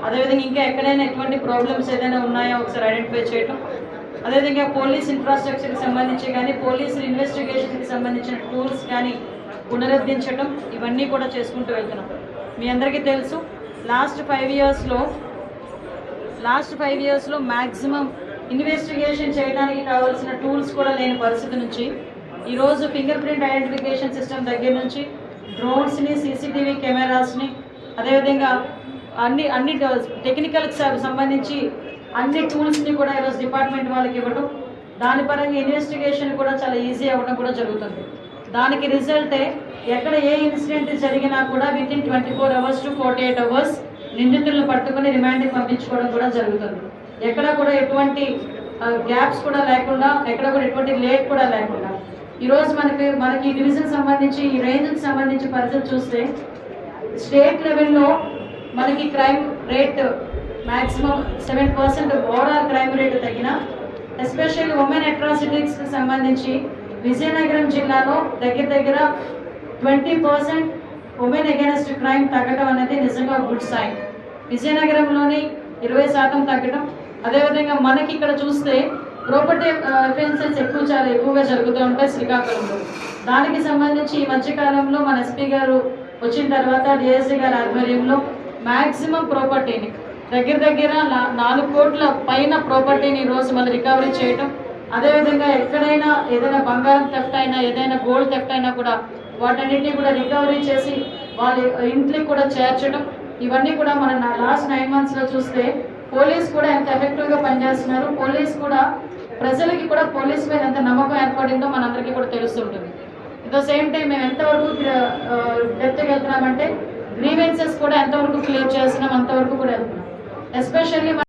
అదేవిధంగా ఇంకా ఎక్కడైనా ఎటువంటి ప్రాబ్లమ్స్ ఏదైనా ఉన్నాయో ఒకసారి ఐడెంటిఫై చేయటం, అదేవిధంగా పోలీస్ ఇన్ఫ్రాస్ట్రక్చర్కి సంబంధించి కానీ పోలీసు ఇన్వెస్టిగేషన్కి సంబంధించిన టూల్స్ కానీ పునరుద్ధరించడం, ఇవన్నీ కూడా చేసుకుంటూ వెళ్తున్నాం. మీ అందరికీ తెలుసు లాస్ట్ 5 ఇయర్స్లో మ్యాక్సిమం ఇన్వెస్టిగేషన్ చేయడానికి కావాల్సిన టూల్స్ కూడా లేని పరిస్థితి నుంచి ఈరోజు ఫింగర్ ప్రింట్ ఐడెంటిఫికేషన్ సిస్టమ్ దగ్గర నుంచి డ్రోన్స్ని, సీసీటీవీ కెమెరాస్ని, అదేవిధంగా అన్ని టెక్నికల్కి సంబంధించి అన్ని టూల్స్ని కూడా ఈరోజు డిపార్ట్మెంట్ వాళ్ళకి ఇవ్వడం, దాని పరంగా ఇన్వెస్టిగేషన్ కూడా చాలా ఈజీ అవ్వడం కూడా జరుగుతుంది. దానికి రిజల్టే ఎక్కడ ఏ ఇన్సిడెంట్ జరిగినా కూడా వితిన్ 24 hours to 48 hours నిందితులను పట్టుకుని రిమాండ్కి పంపించుకోవడం కూడా జరుగుతుంది. ఎక్కడ కూడా ఎటువంటి గ్యాప్స్ కూడా లేకుండా, ఎక్కడ కూడా ఎటువంటి లేట్ కూడా లేకుండా ఈరోజు మనకి డివిజన్ సంబంధించి ఈ రేంజ్కి సంబంధించి పరిస్థితి చూస్తే స్టేట్ లెవెల్లో మనకి crime rate maximum 7% overall crime rate తగ్గిన, ఎస్పెషల్లీ ఉమెన్ అట్రాసిటీస్కి సంబంధించి విజయనగరం జిల్లాలో దగ్గర 20% ఉమెన్ అగైనెస్ట్ క్రైమ్ తగ్గడం అనేది నిజంగా గుడ్ సైన్. విజయనగరంలోని 20% తగ్గడం, అదేవిధంగా మనకి ఇక్కడ చూస్తే ప్రాపర్టీ అఫెన్సెస్ చాలా ఎక్కువగా జరుగుతూ ఉంటాయి శ్రీకాకుళంలో. దానికి సంబంధించి ఈ మధ్యకాలంలో మన ఎస్పీ గారు వచ్చిన తర్వాత డిఎస్సీ గారి ఆధ్వర్యంలో మ్యాక్సిమం ప్రాపర్టీని దగ్గర 4 కోట్ల పైన ప్రాపర్టీని ఈరోజు మనం రికవరీ చేయటం, అదేవిధంగా ఎక్కడైనా ఏదైనా బంగారం థెఫ్ట్ అయినా, ఏదైనా గోల్డ్ థెఫ్ట్ అయినా కూడా వాటన్నిటిని కూడా రికవరీ చేసి వాళ్ళ ఇంట్లోకి కూడా చేర్చడం, ఇవన్నీ కూడా మన లాస్ట్ 9 monthsలో చూస్తే పోలీస్ కూడా ఎంత ఎఫెక్టివ్గా పనిచేస్తున్నారు. పోలీస్ కూడా ప్రజలకి కూడా పోలీస్ మీద ఎంత నమ్మకం ఏర్పడిందో మనందరికీ కూడా తెలుస్తుంటుంది. అట్ ద సేమ్ టైం మేము ఎంతవరకు డెప్త్కి వెళ్తున్నామంటే గ్రీవెన్సెస్ కూడా ఎంతవరకు క్లియర్ చేస్తున్నాం అంతవరకు కూడా వెళ్తున్నాం. ఎస్పెషల్లీ